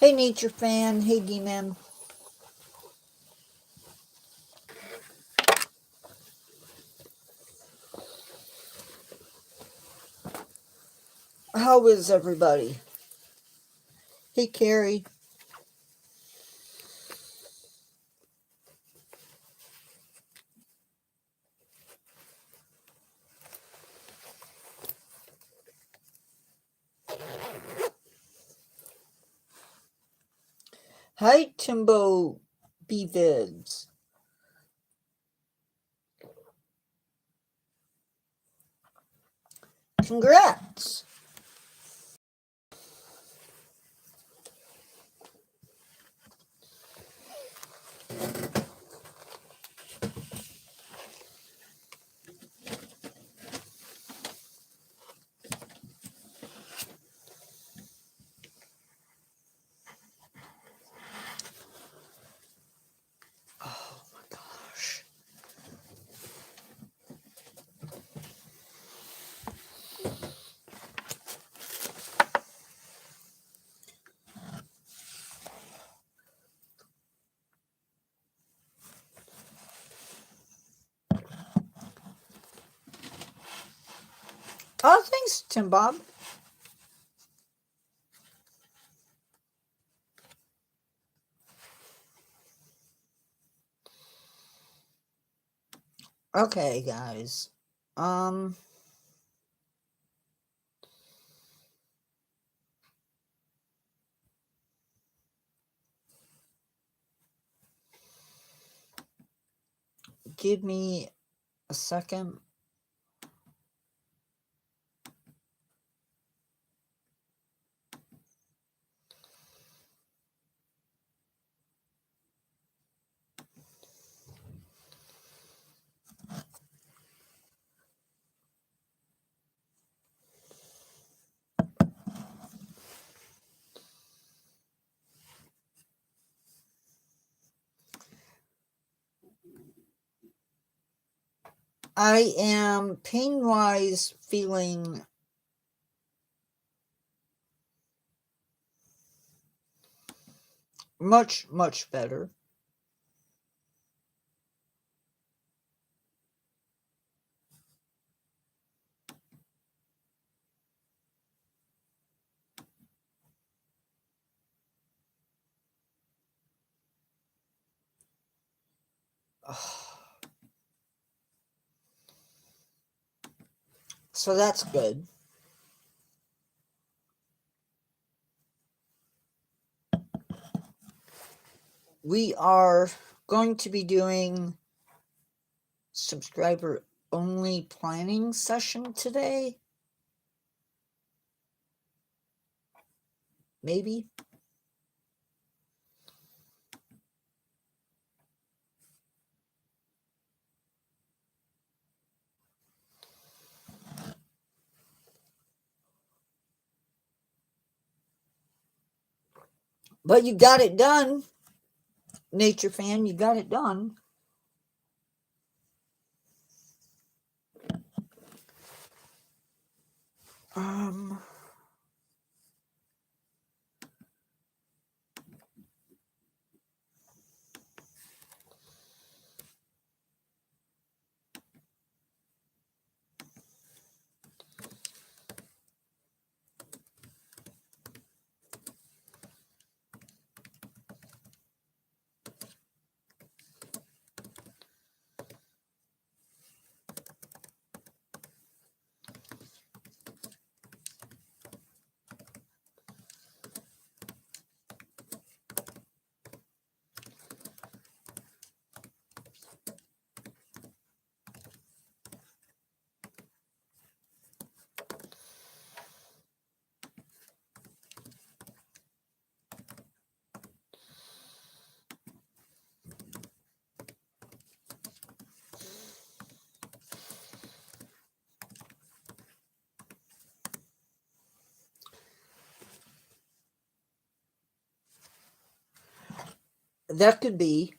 Hey, Nature Fan. Hey, D-Man. How is everybody? Hey, Carrie. Hi, Timbo B-Vids. Congrats. Oh my gosh. Oh, thanks, Tim Bob. Okay, guys. Give me a second. I am pain-wise feeling much, much better. So that's good. We are going to be doing subscriber only planning session today. Maybe. But you got it done. Nature Fan, you got it done. Um that could be.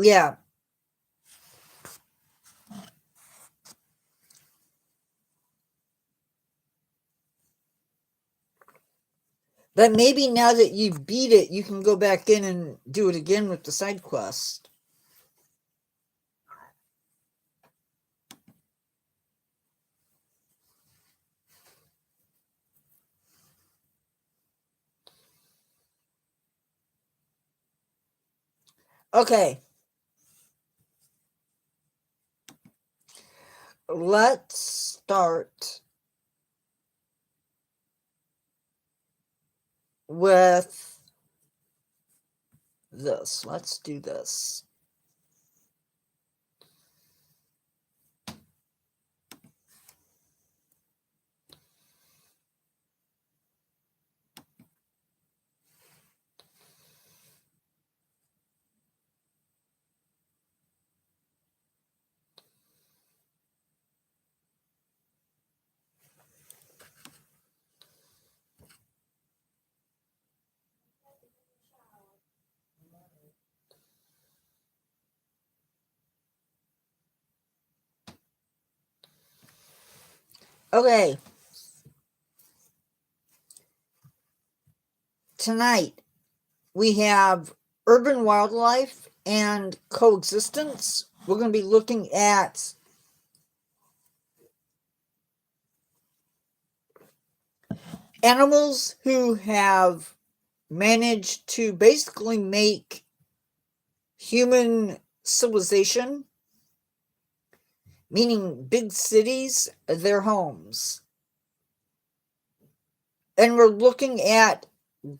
Yeah. But maybe now that you've beat it, you can go back in and do it again with the side quest. Okay. Let's start with this. Let's do this. Okay. Tonight, we have urban wildlife and coexistence. We're going to be looking at animals who have managed to basically make human civilization, meaning big cities, their homes. And we're looking at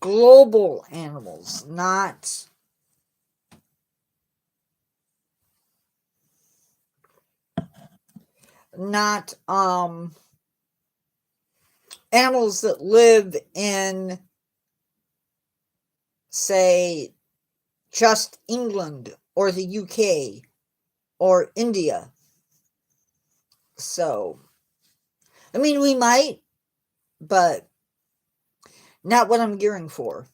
global animals, not animals that live in, say, just England or the UK or India. So, I mean, we might, but not what I'm gearing for.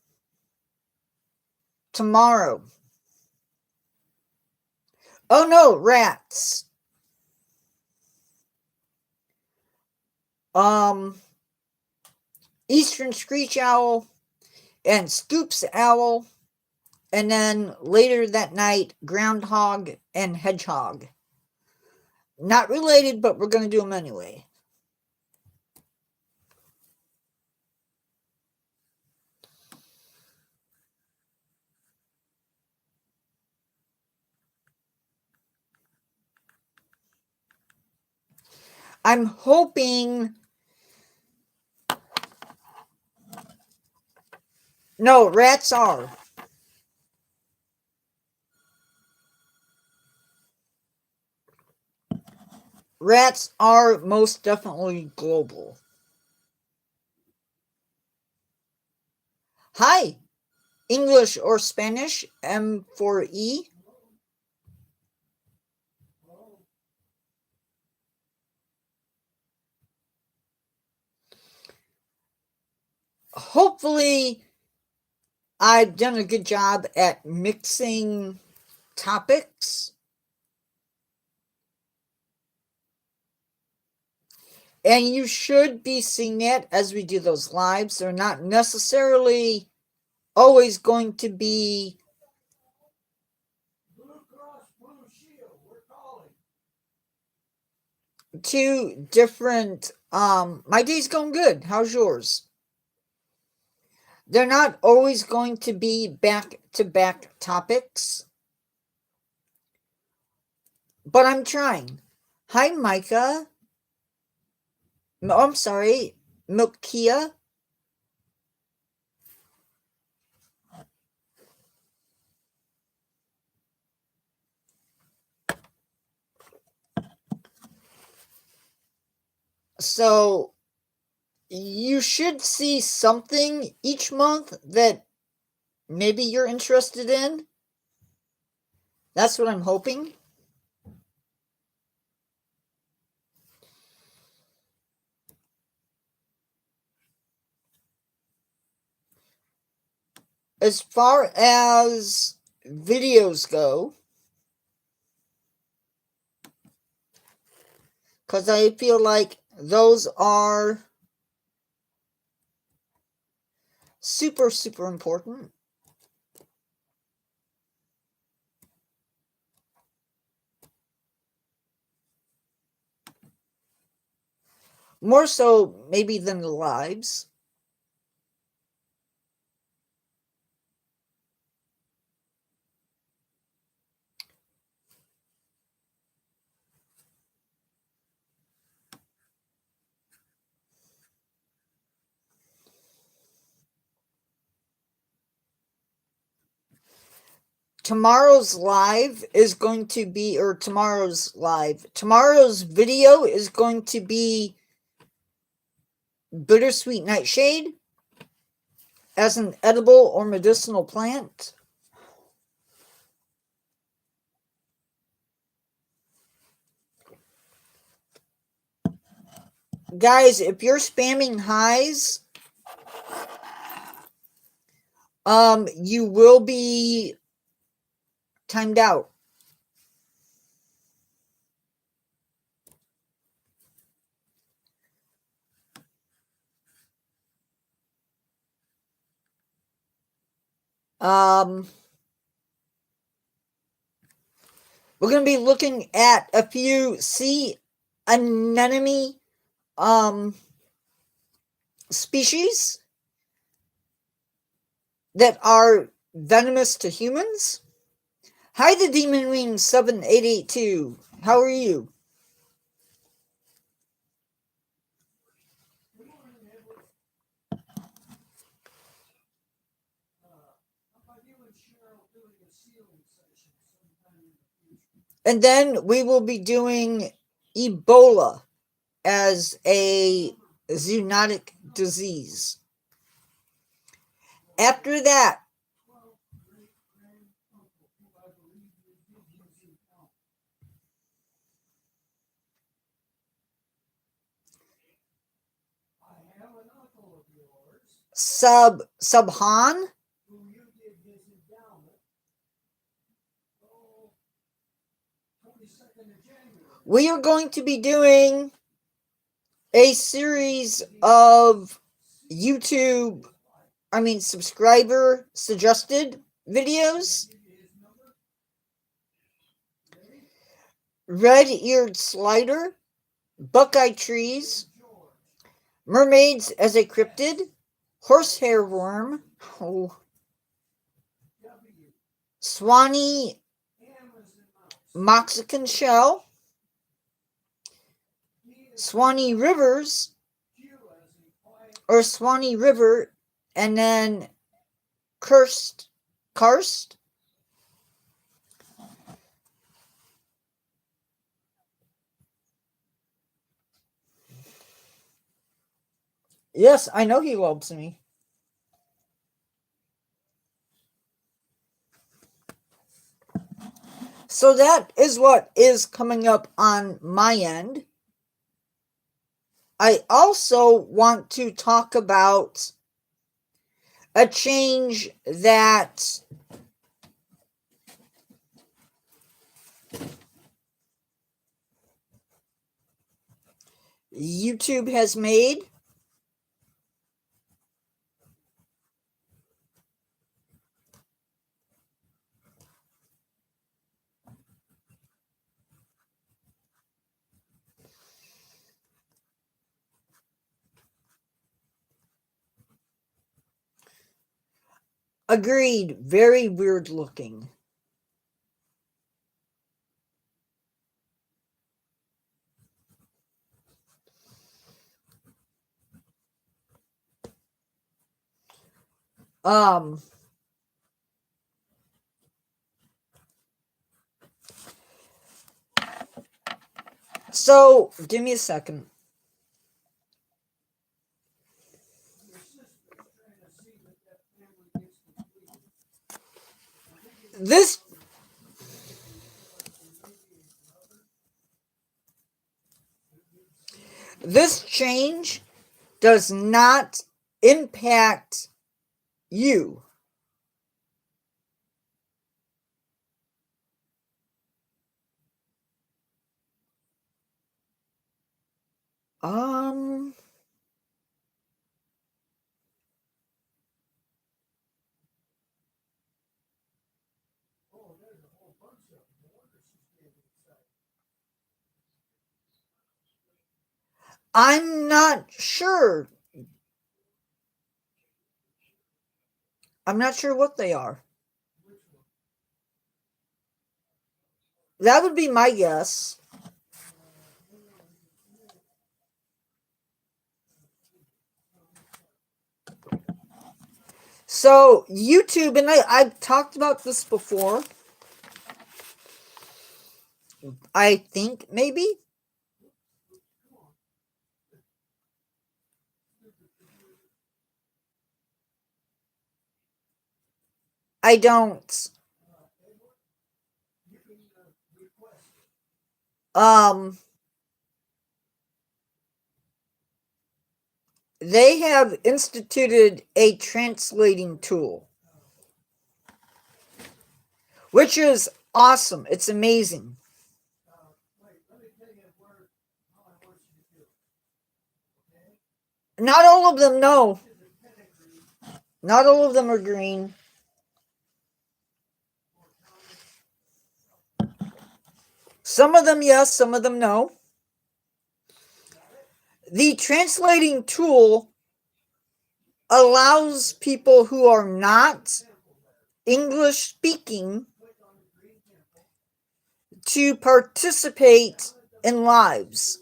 Tomorrow. Oh no, rats. Eastern screech owl and Scoops owl, and then later that night, groundhog and hedgehog. Not related, but we're going to do them anyway. I'm hoping. No, rats are. Rats are most definitely global. Hi, English or Spanish, M4E. Hopefully, I've done a good job at mixing topics. And you should be seeing that as we do those lives. They're not necessarily always going to be two different. My day's going good. How's yours? They're not always going to be back to back topics, but I'm trying. Hi, Micah. Oh, I'm sorry, Milkia. So you should see something each month that maybe you're interested in. That's what I'm hoping. As far as videos go, because I feel like those are super, super important. More so, maybe, than the lives. Tomorrow's live is going to be, or tomorrow's video is going to be bittersweet nightshade as an edible or medicinal plant. Guys, if you're spamming highs, you will be timed out. We're going to be looking at a few sea anemone species that are venomous to humans. Hi, the Demon Wing 7882. How are you? And then we will be doing Ebola as a zoonotic disease. After that, Subhan, we are going to be doing a series of subscriber suggested videos. Red-eared slider, buckeye trees, mermaids as a cryptid, horsehair worm, Swanee Mexican shell, Swanee rivers, or Swanee River, and then karst. Yes, I know he loves me. So that is what is coming up on my end. I also want to talk about a change that YouTube has made. Agreed, very weird looking. So give me a second. This change does not impact you. Um, I'm not sure. I'm not sure what they are. That would be my guess. So YouTube, and I've talked about this before. I think maybe. I don't. Um, they have instituted a translating tool, which is awesome. It's amazing. Not all of them, no. Not all of them are green. Some of them, yes, some of them, no. The translating tool allows people who are not English speaking to participate in lives.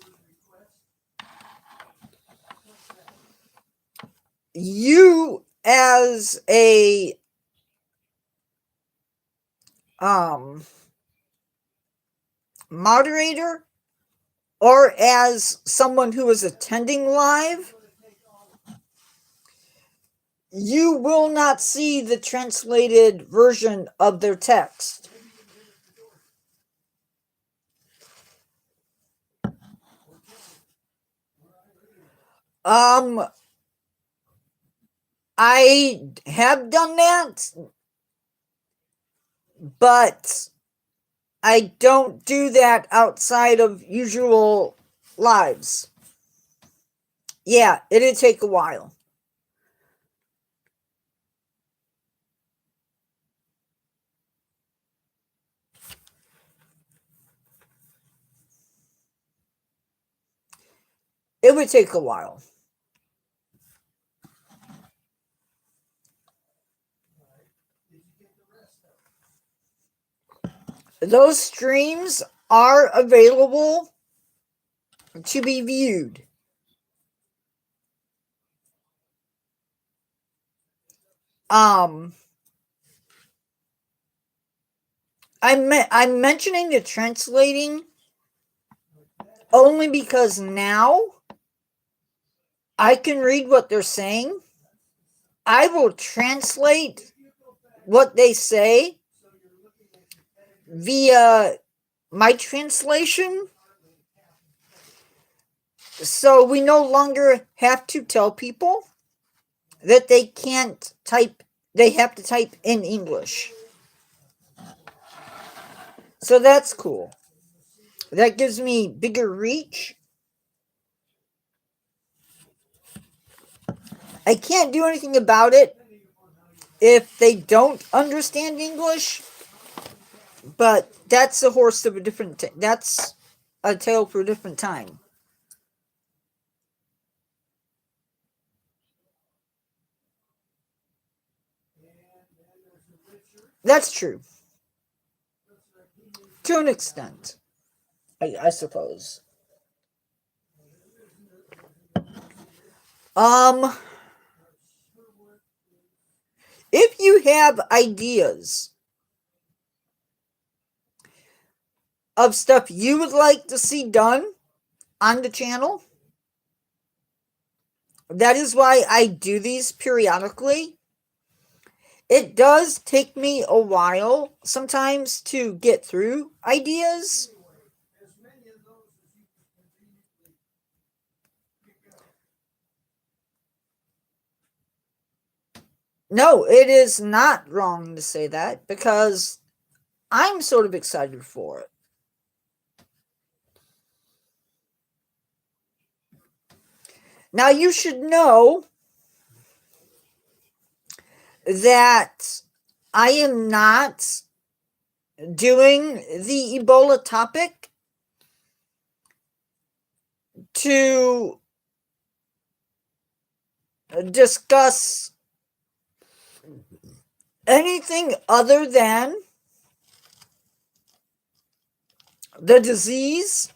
You, as a moderator or as someone who is attending live, you will not see the translated version of their text. I have done that, but I don't do that outside of usual lives. Yeah, it'd take a while. It would take a while. Those streams are available to be viewed. I'm mentioning the translating only because now I can read what they're saying. I will translate what they say via my translation. So we no longer have to tell people that they can't type, they have to type in English. So that's cool. That gives me bigger reach. I can't do anything about it if they don't understand English, but that's a horse of a different, that's a tale for a different time. That's true. To an extent, I suppose. If you have ideas of stuff you would like to see done on the channel, that is why I do these periodically. It does take me a while sometimes to get through ideas. No, it is not wrong to say that because I'm sort of excited for it. Now, you should know that I am not doing the Ebola topic to discuss anything other than the disease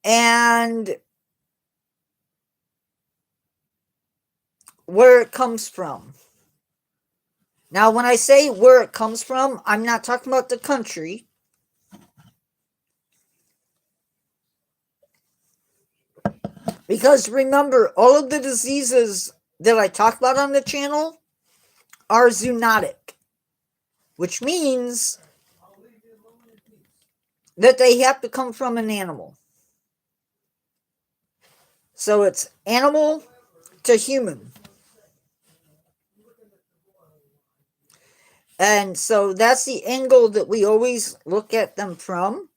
and where it comes from. Now, when I say where it comes from, I'm not talking about the country. Because remember, all of the diseases that I talk about on the channel are zoonotic, which means that they have to come from an animal. So it's animal to human. And so that's the angle that we always look at them from.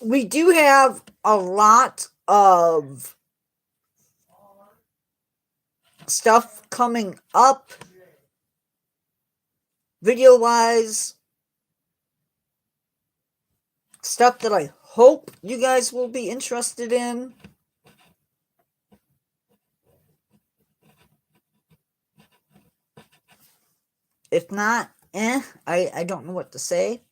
We do have a lot of stuff coming up video wise, stuff that I hope you guys will be interested in. If not, I don't know what to say.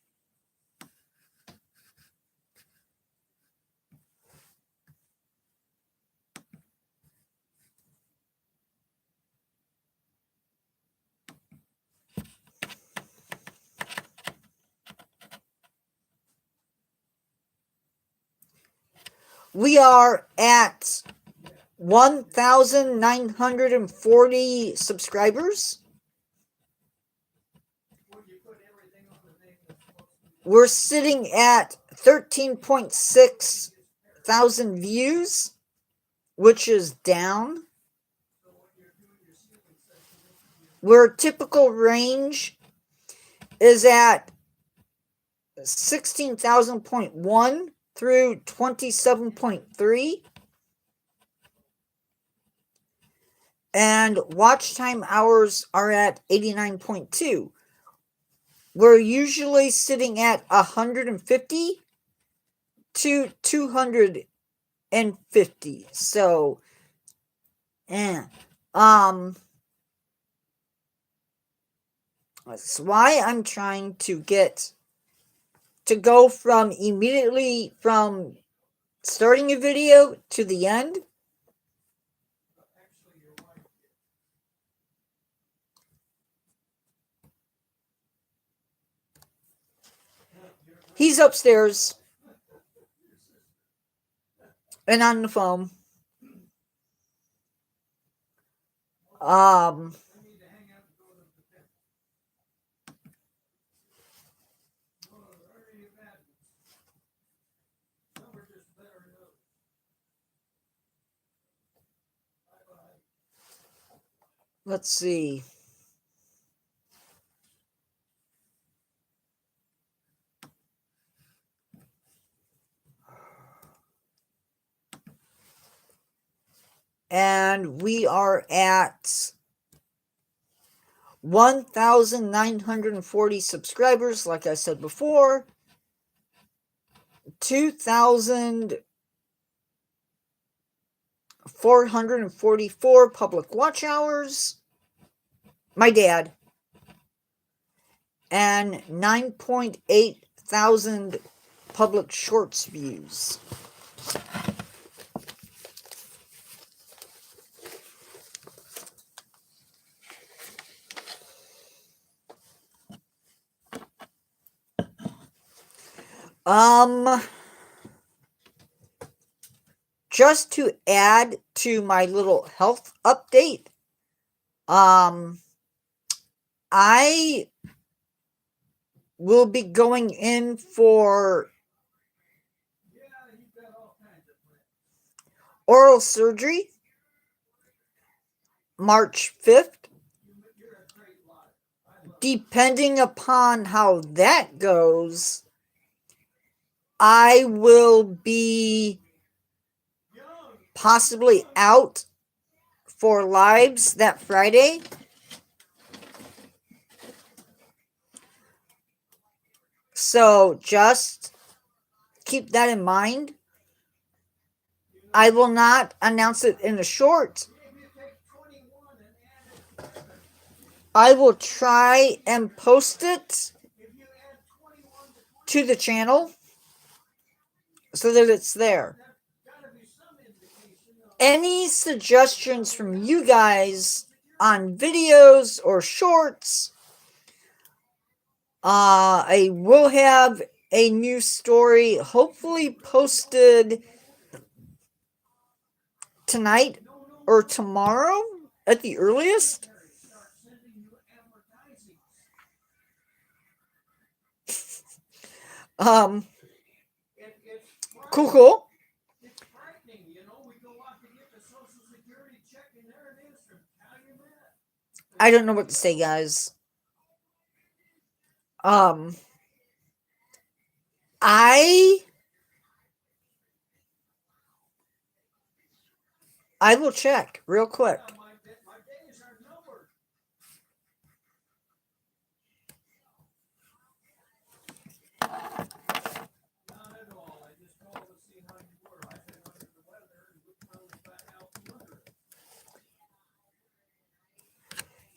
We are at 1,940 subscribers. We're sitting at 13.6 thousand views, which is down. Where typical range is at 16,000.1 through 27.3. And watch time hours are at 89.2. We're usually sitting at 150 to 250. So, that's why I'm trying to get to go from immediately from starting a video to the end. He's upstairs and on the phone. Let's see. And we are at 1,940 subscribers, like I said before. 2,444 public watch hours. My dad. And 9.8 thousand public shorts views. just to add to my little health update, I will be going in for oral surgery March 5th. Depending upon how that goes, I will be possibly out for lives that Friday. So just keep that in mind. I will not announce it in a short. I will try and post it to the channel so that it's there. Any suggestions from you guys on videos or shorts? I will have a new story hopefully posted tonight or tomorrow at the earliest. Cool. I don't know what to say, guys. I will check real quick.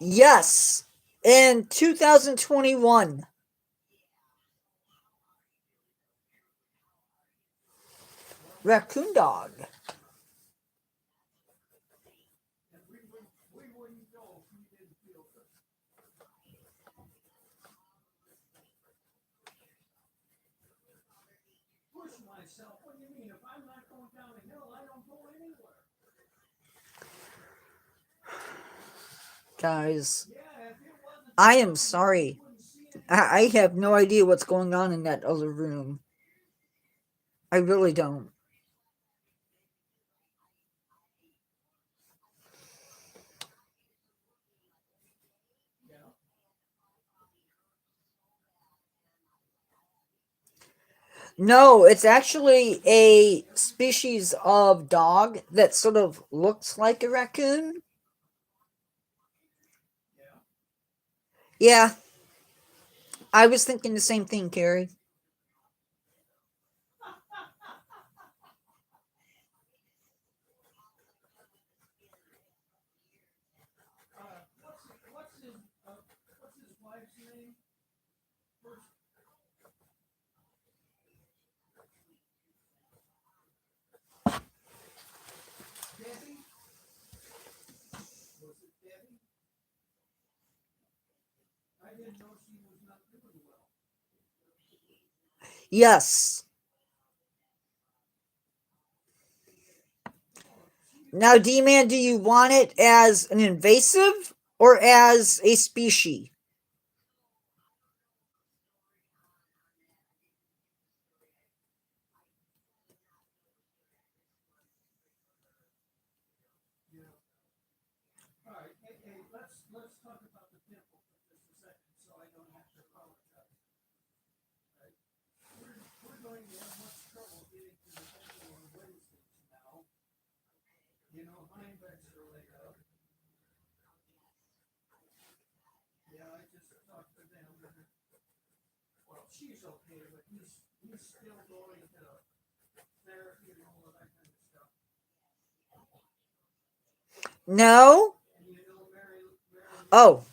Yes, in 2021. Raccoon dog. Guys, I am sorry. I have no idea what's going on in that other room. I really don't. No, it's actually a species of dog that sort of looks like a raccoon. Yeah, I was thinking the same thing, Carrie. Yes. Now, D-Man, do you want it as an invasive or as a species? No? Oh.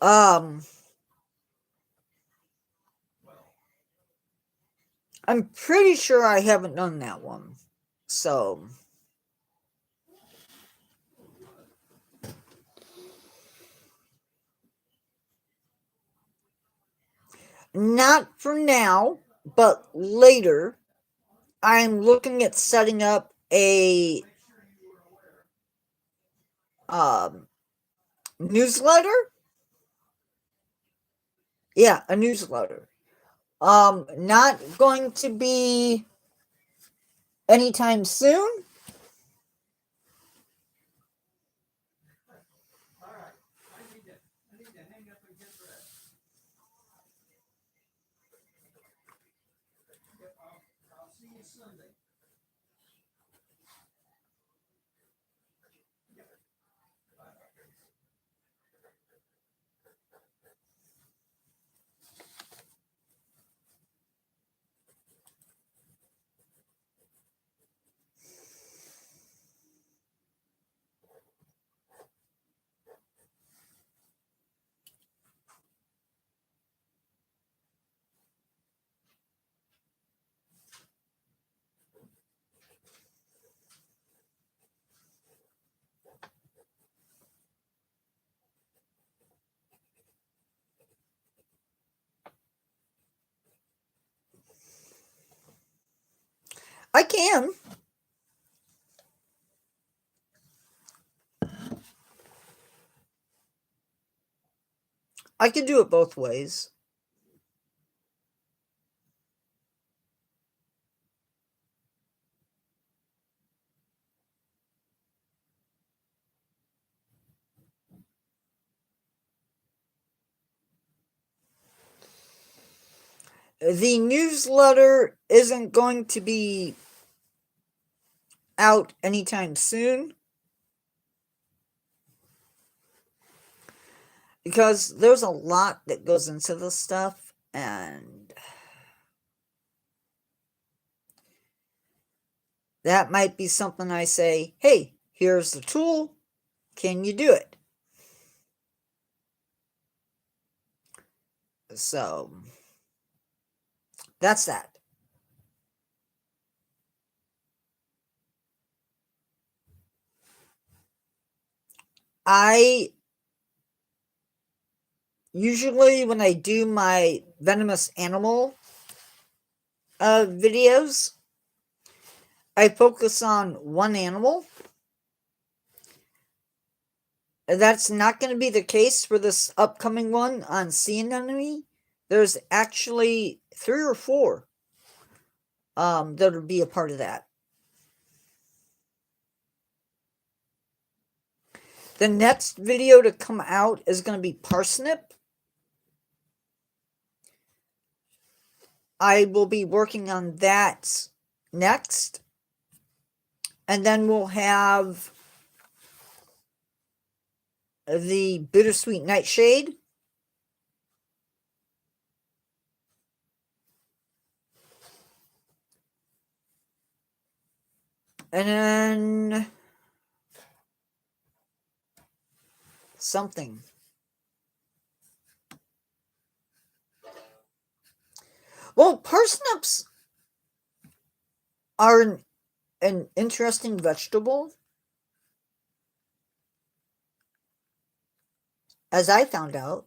I'm pretty sure I haven't done that one. So not for now, but later I'm looking at setting up a newsletter. Yeah, a newsletter. Not going to be anytime soon. I can. I can do it both ways. The newsletter isn't going to be out anytime soon because there's a lot that goes into this stuff, and that might be something I say, hey, here's the tool. Can you do it? So that's that. I usually, when I do my venomous animal videos, I focus on one animal. That's not going to be the case for this upcoming one on Sea Anemone. There's actually 3 or 4 that'll be a part of that. The next video to come out is going to be parsnip. I will be working on that next. And then we'll have the bittersweet nightshade. And then something. Well, parsnips are an interesting vegetable, as I found out.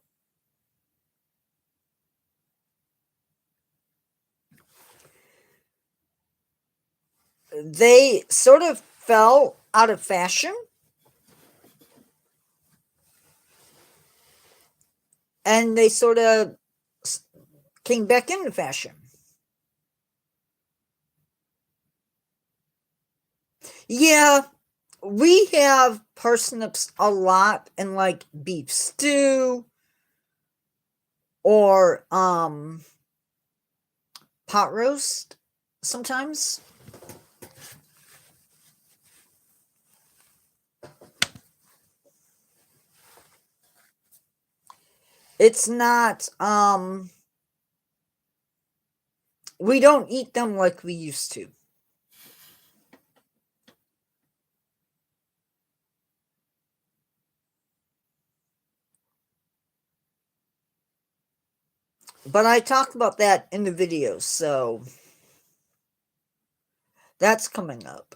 They sort of fell out of fashion, and they sort of came back into fashion. Yeah, we have parsnips a lot in like beef stew or pot roast sometimes. It's not we don't eat them like we used to. But I talk about that in the video, so that's coming up.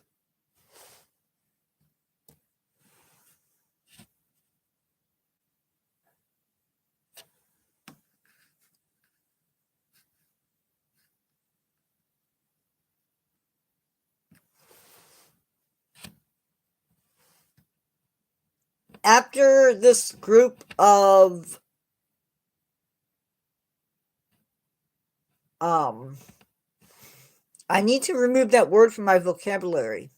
After this group of I need to remove that word from my vocabulary.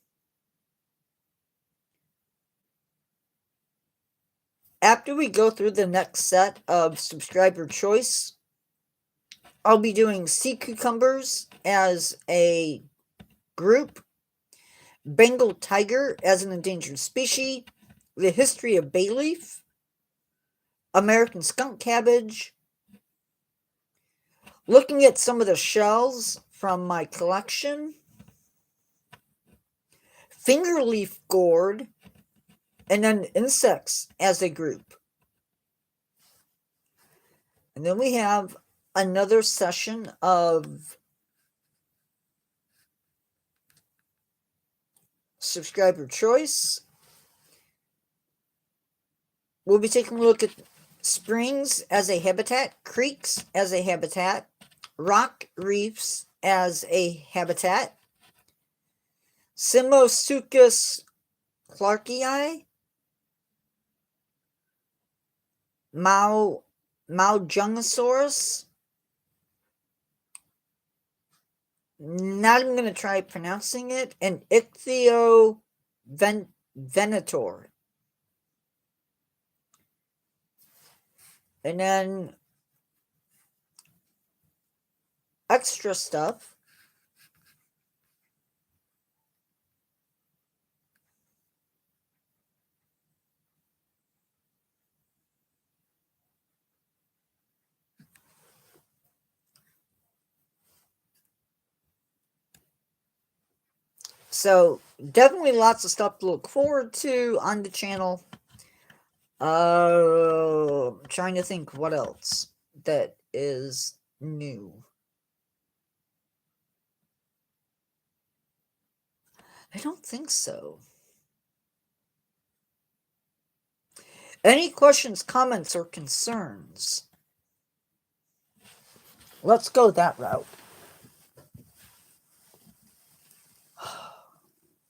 After we go through the next set of subscriber choice, I'll be doing sea cucumbers as a group, Bengal tiger as an endangered species, the history of bay leaf, American skunk cabbage, looking at some of the shells from my collection, fingerleaf gourd, and then insects as a group. And then we have another session of subscriber choice. We'll be taking a look at springs as a habitat, creeks as a habitat, rock reefs as a habitat, Simosuchus clarkii, Maujungasaurus. Not even going to try pronouncing it, and Ichthyovenator. And then extra stuff. So definitely lots of stuff to look forward to on the channel. I'm trying to think what else that is new. I don't think so. Any questions, comments, or concerns? Let's go that route.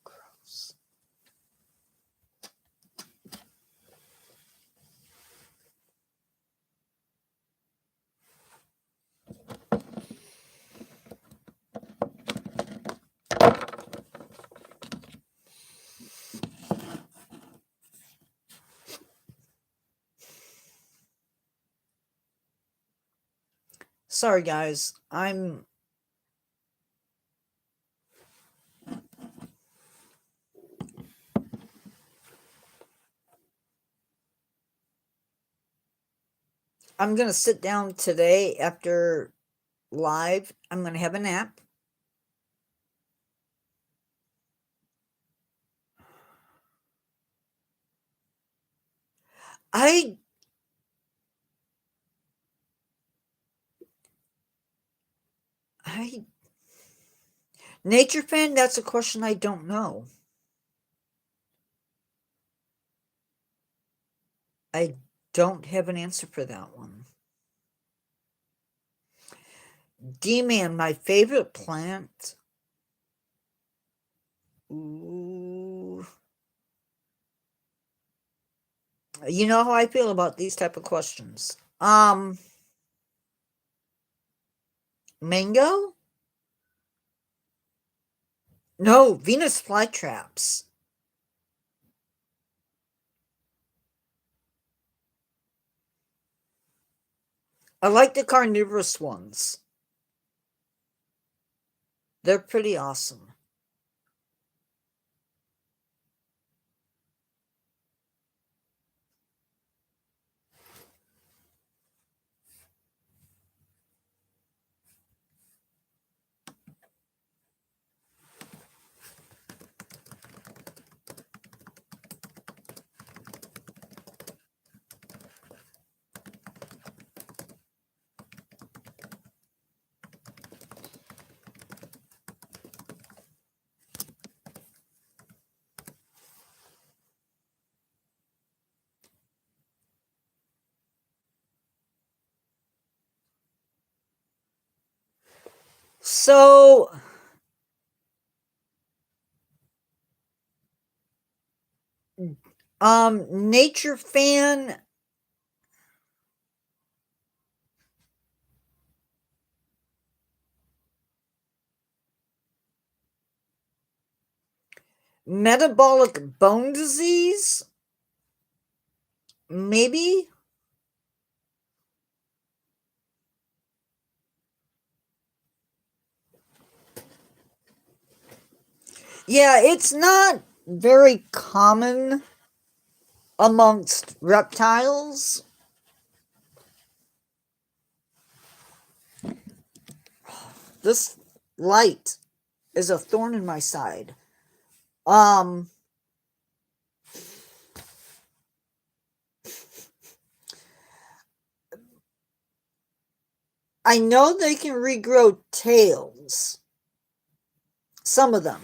Gross. Sorry, guys. I'm going to sit down today after live. I'm going to have a nap. Nature fan, that's a question I don't know. I don't have an answer for that one. D-Man, my favorite plant. Ooh. You know how I feel about these type of questions. Mango? No, Venus flytraps. I like the carnivorous ones. They're pretty awesome. So, nature fan. Metabolic bone disease? Maybe? Yeah, it's not very common amongst reptiles. This light is a thorn in my side. Um, I know they can regrow tails. Some of them.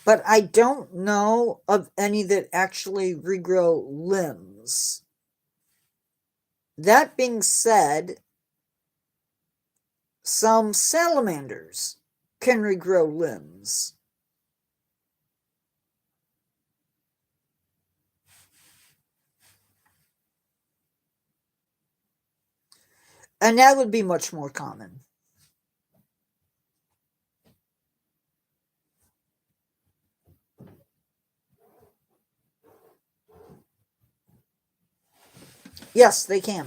But I don't know of any that actually regrow limbs. That being said, some salamanders can regrow limbs. And that would be much more common. Yes, they can.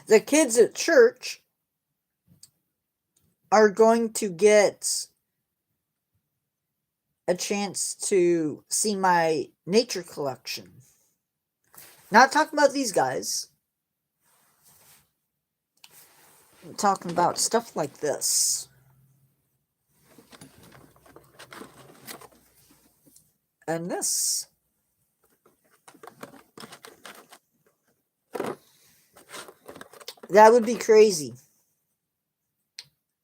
The kids at church are going to get a chance to see my nature collection. Not talking about these guys. I'm talking about stuff like this. And this. That would be crazy.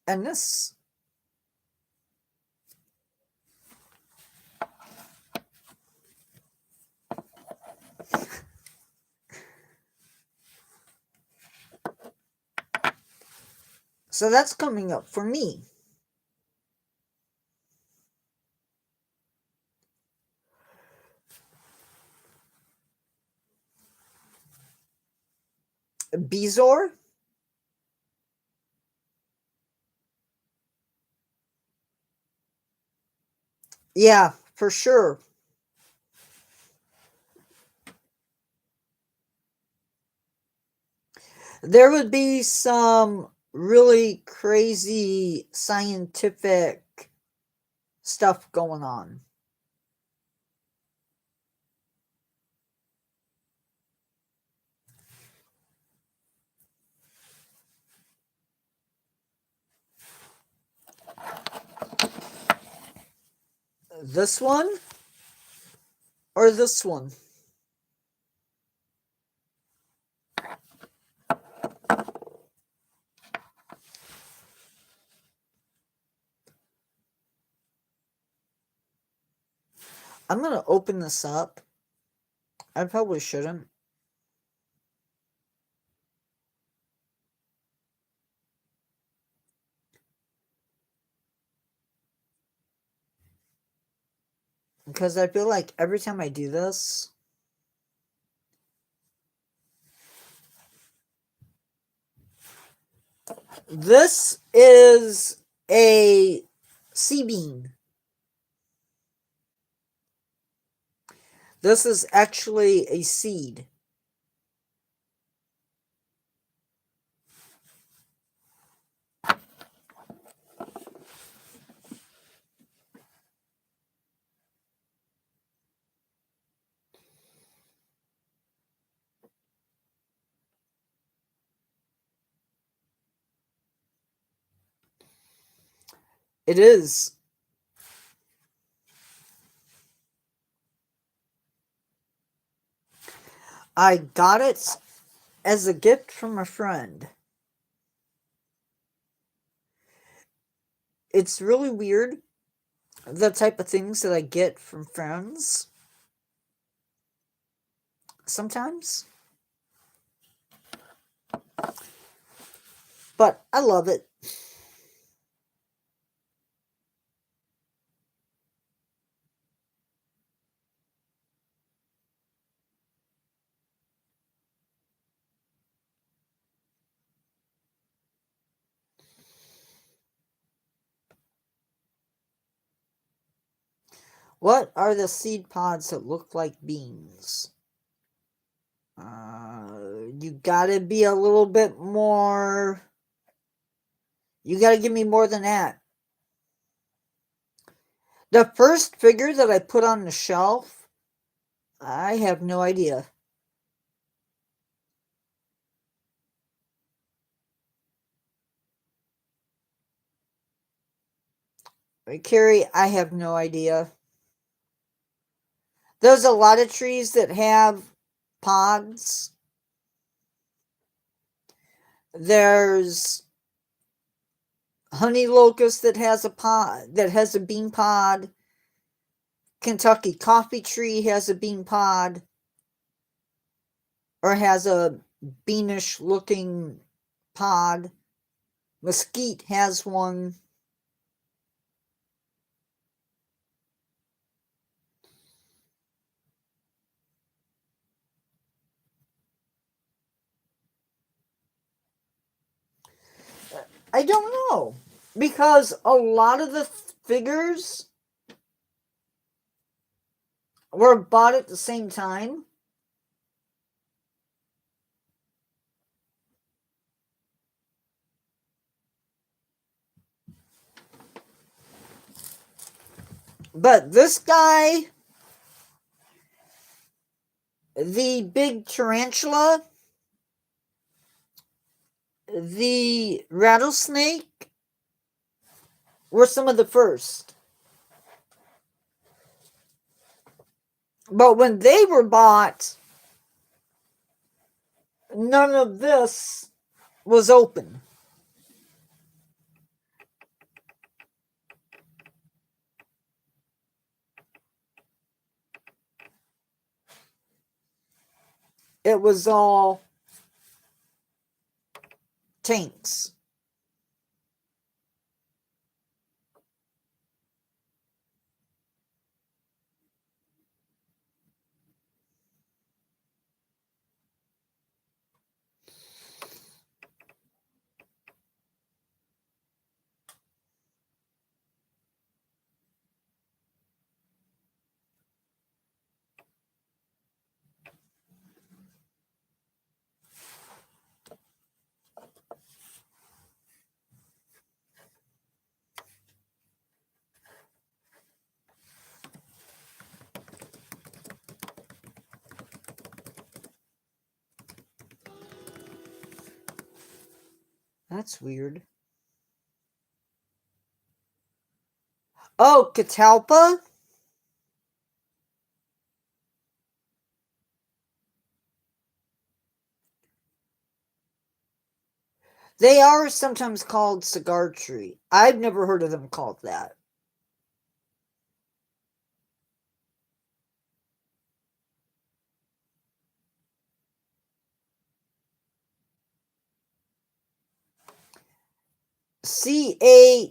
And this. So that's coming up for me. Bezoar? Yeah, for sure. There would be some really crazy scientific stuff going on. This one or this one? I'm going to open this up. I probably shouldn't. Because I feel like every time I do this, this is a sea bean. This is actually a seed. It is. I got it as a gift from a friend. it's really weird, the type of things that I get from friends sometimes. But I love it. What are the seed pods that look like beans? You gotta be a little bit more. You gotta give me more than that. The first figure that I put on the shelf, I have no idea. Carrie, I have no idea. There's a lot of trees that have pods. There's honey locust that has a pod, that has a bean pod. Kentucky coffee tree has a bean pod, or has a beanish looking pod. Mesquite has one. I don't know, because a lot of the figures were bought at the same time. But this guy, the big tarantula, the rattlesnake, were some of the first. But when they were bought, none of this was open. It was all tanks. That's weird. Oh, Catalpa? They are sometimes called cigar tree. I've never heard of them called that. Catalpa.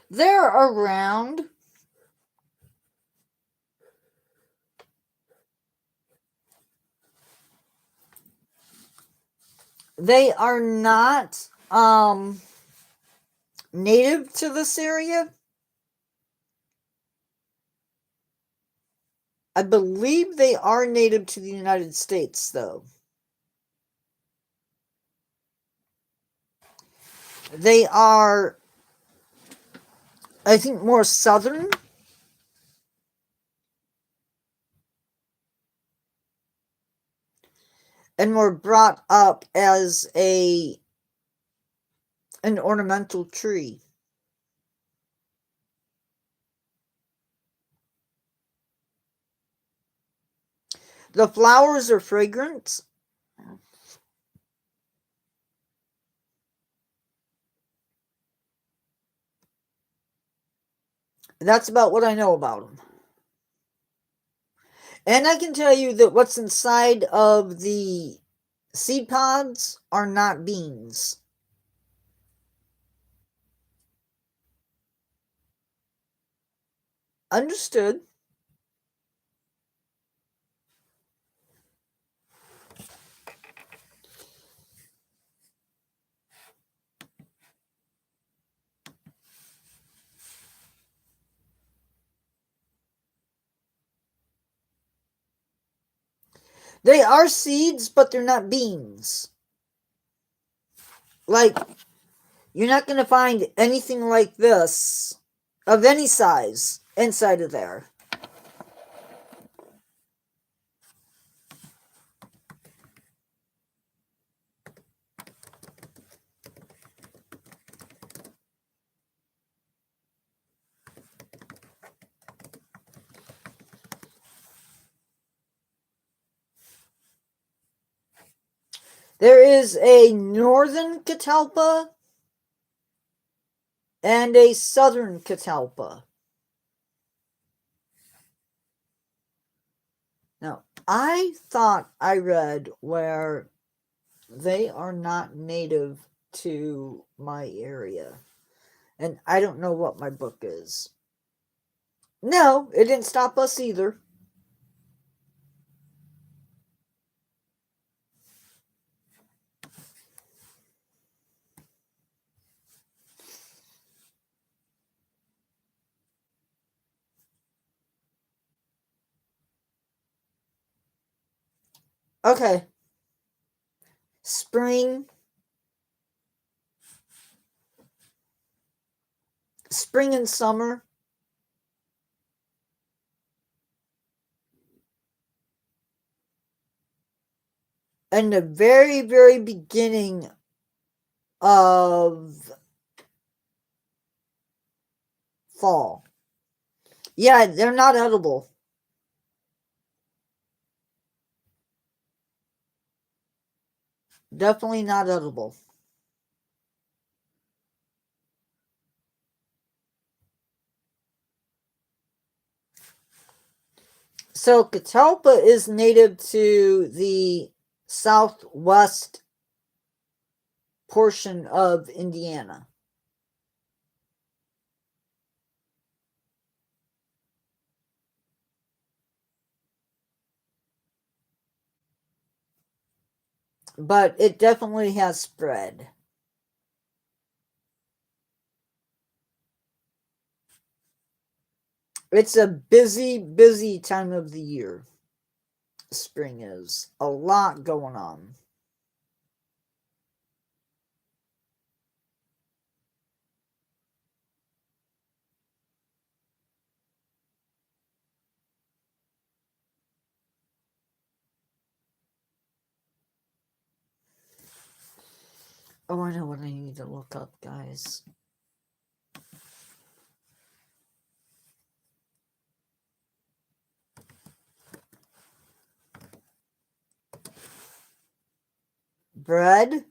They're around. They are not native to this area. I believe they are native to the United States, though. They are, I think, more southern. And were brought up as an ornamental tree. The flowers are fragrant. That's about what I know about them. And I can tell you that what's inside of the seed pods are not beans. Understood. They are seeds, but they're not beans. Like, you're not going to find anything like this of any size inside of there. There is a northern catalpa and a southern catalpa. Now, I thought I read where they are not native to my area. And I don't know what my book is. No, it didn't stop us either. Okay. Spring and summer. And the very, very beginning of fall. Yeah, they're not edible. Definitely not edible. So catalpa is native to the southwest portion of Indiana. But it definitely has spread. It's a busy, busy time of the year. Spring is. A lot going on. Oh, I know what I need to look up, guys. Bread.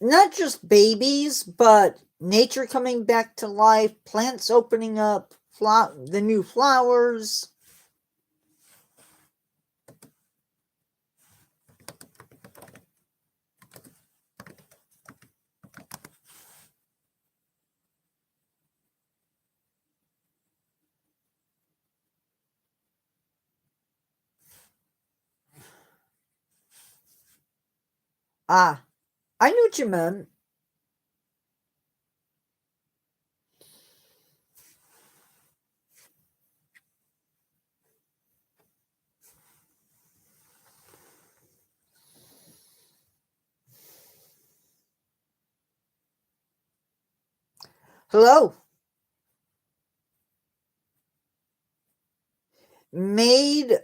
Not just babies, but nature coming back to life, plants opening up, the new flowers. Ah, I knew what you meant. Hello. Made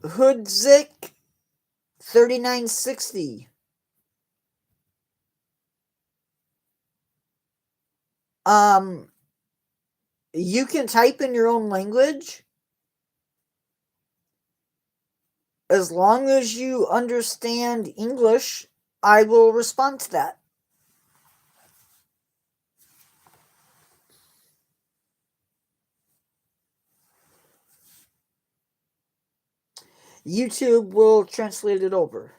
Hoodzik 3960. Um, you can type in your own language as long as you understand English. I will respond to that. YouTube will translate it over.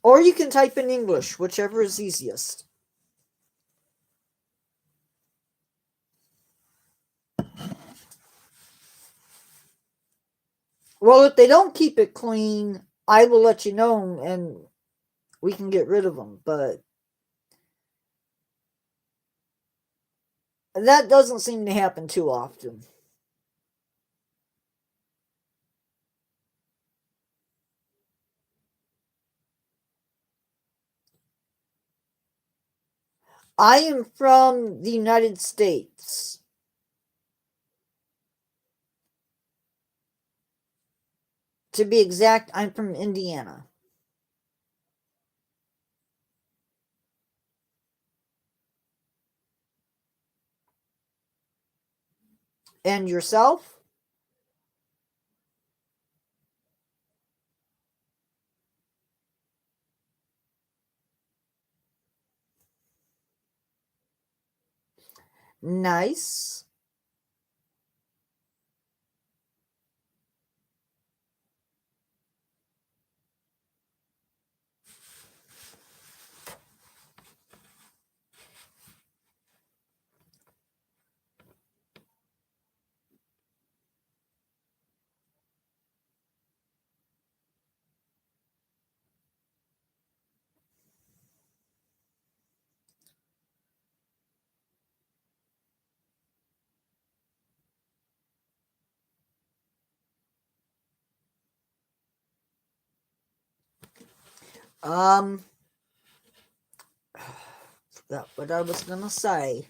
Or you can type in English, whichever is easiest. Well, if they don't keep it clean, I will let you know and we can get rid of them. But that doesn't seem to happen too often. I am from the United States. To be exact, I'm from Indiana. And yourself? Nice. Um, forgot what I was gonna say.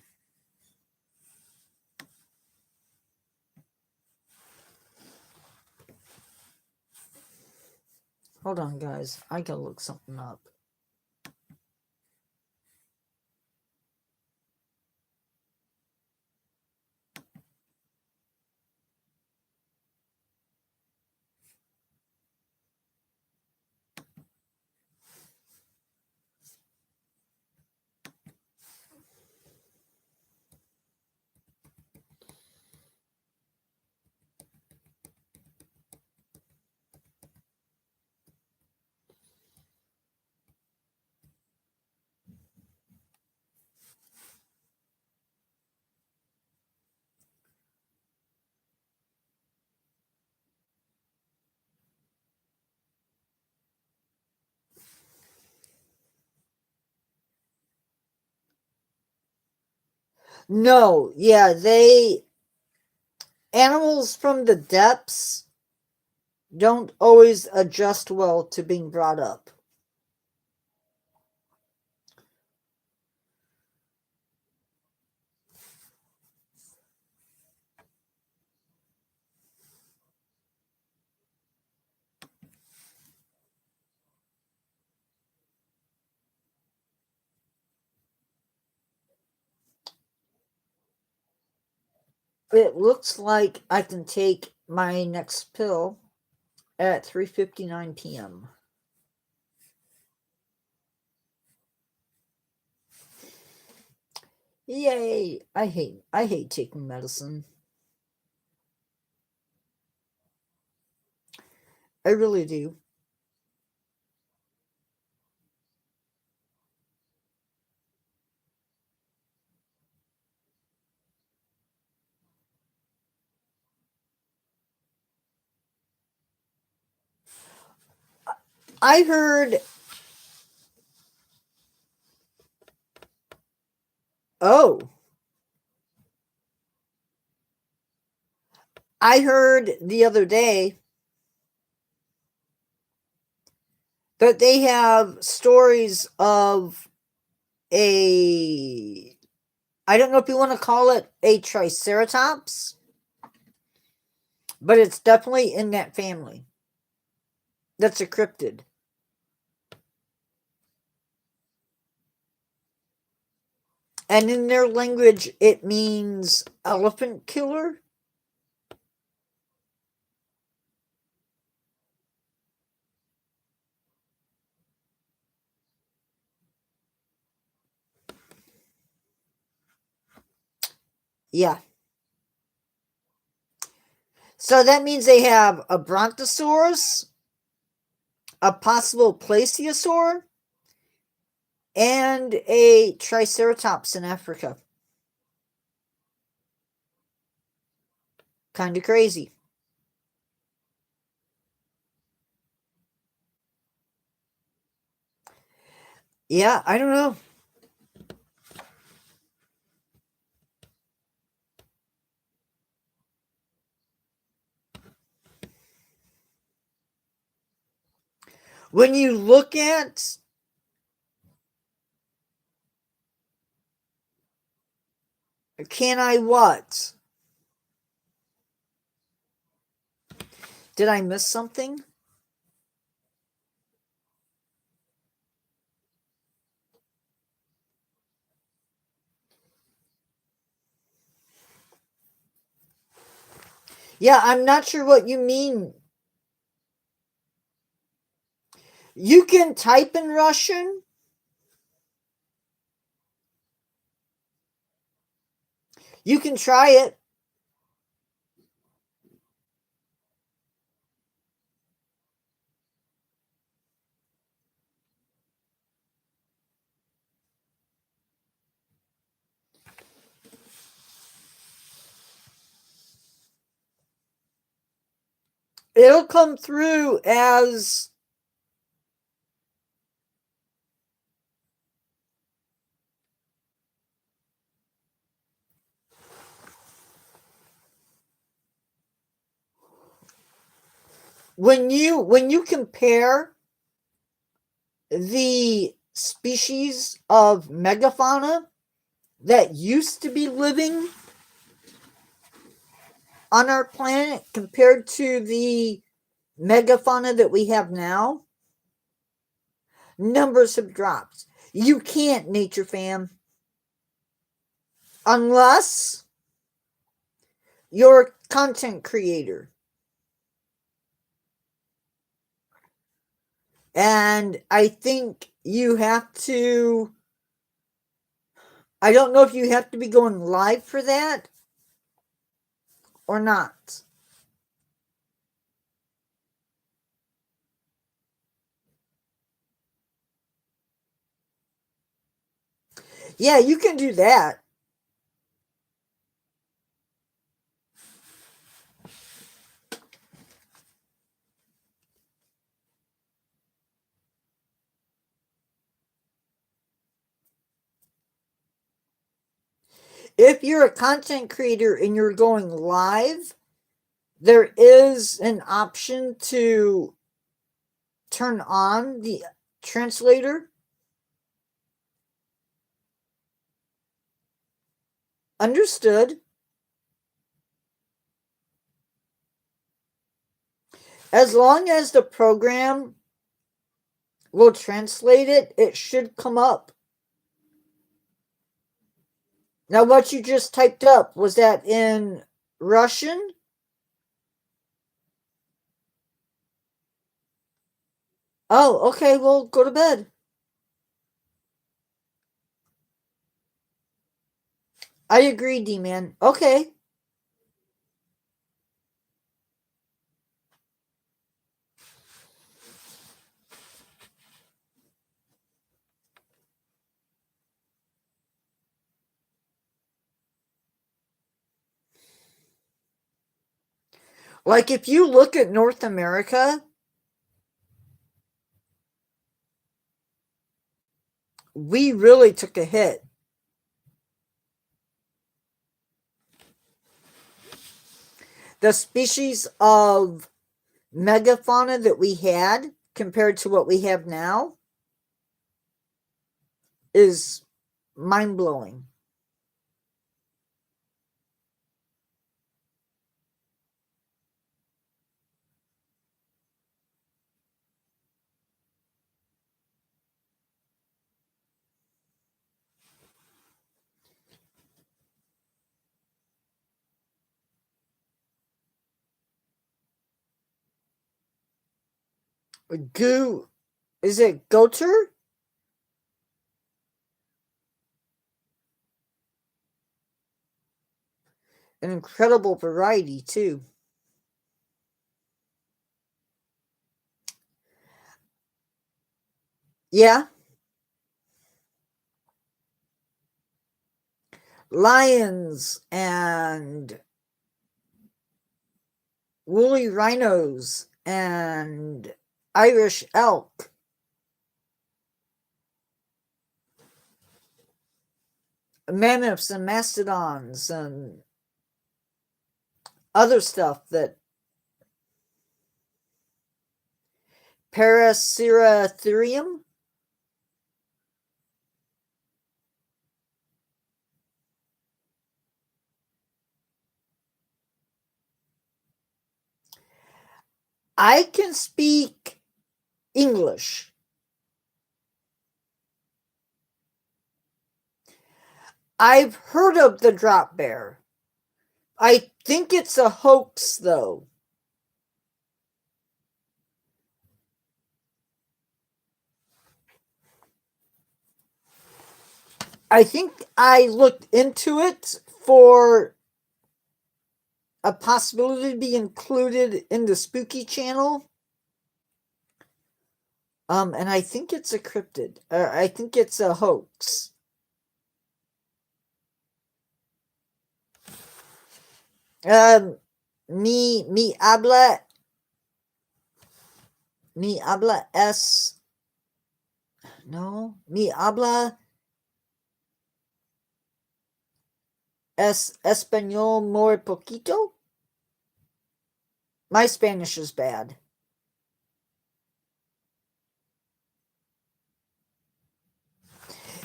Hold on, guys. I gotta look something up. No, yeah, animals from the depths don't always adjust well to being brought up. It looks like I can take my next pill at 3:59 p.m. Yay! I hate taking medicine. I really do. I heard, oh, I heard the other day that they have stories of a, I don't know if you want to call it a triceratops, but it's definitely in that family. That's a cryptid. And in their language, it means elephant killer. Yeah. So that means they have a brontosaurus, a possible plesiosaur, and a triceratops in Africa. Kind of crazy. Yeah, I don't know. When you look at can I what? Did I miss something? Yeah, I'm not sure what you mean. You can type in Russian. You can try it. It'll come through as when you compare the species of megafauna that used to be living on our planet compared to the megafauna that we have now, numbers have dropped. You can't, nature fam, unless you're a content creator. And I think you have to, I don't know if you have to be going live for that or not. Yeah, you can do that. If you're a content creator and you're going live, there is an option to turn on the translator. Understood. As long as the program will translate it, it should come up. Now, what you just typed up, was that in Russian? Oh, okay, well, go to bed. I agree, D-Man. Okay. Like, if you look at North America, we really took a hit. The species of megafauna that we had compared to what we have now is mind-blowing. Is it Goter? An incredible variety, too. Yeah. Lions and woolly rhinos and Irish elk. Mammoths and mastodons and other stuff that Paraceratherium. I can speak English. I've heard of the drop bear. I think it's a hoax, though. I think I looked into it for a possibility to be included in the Spooky channel. And I think it's a cryptid. I think it's a hoax. Mi habla es. No, mi habla es español muy poquito. My Spanish is bad.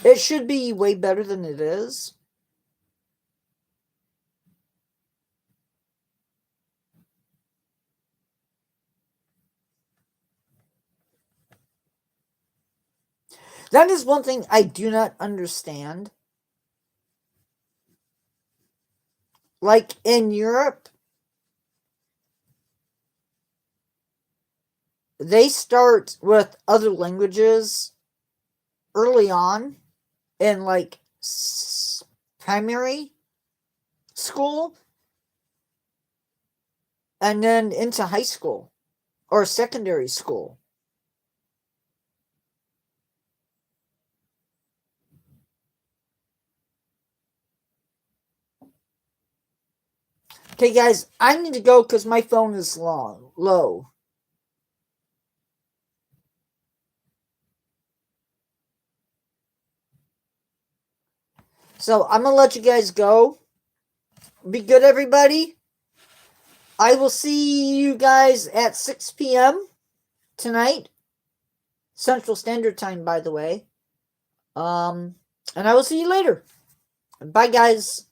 It should be way better than it is. That is one thing I do not understand. Like in Europe, they start with other languages early on in like primary school and then into high school or secondary school. Okay, guys, I need to go because my phone is low. So I'm going to let you guys go. Be good, everybody. I will see you guys at 6 p.m. tonight. Central Standard Time, by the way. And I will see you later. Bye, guys.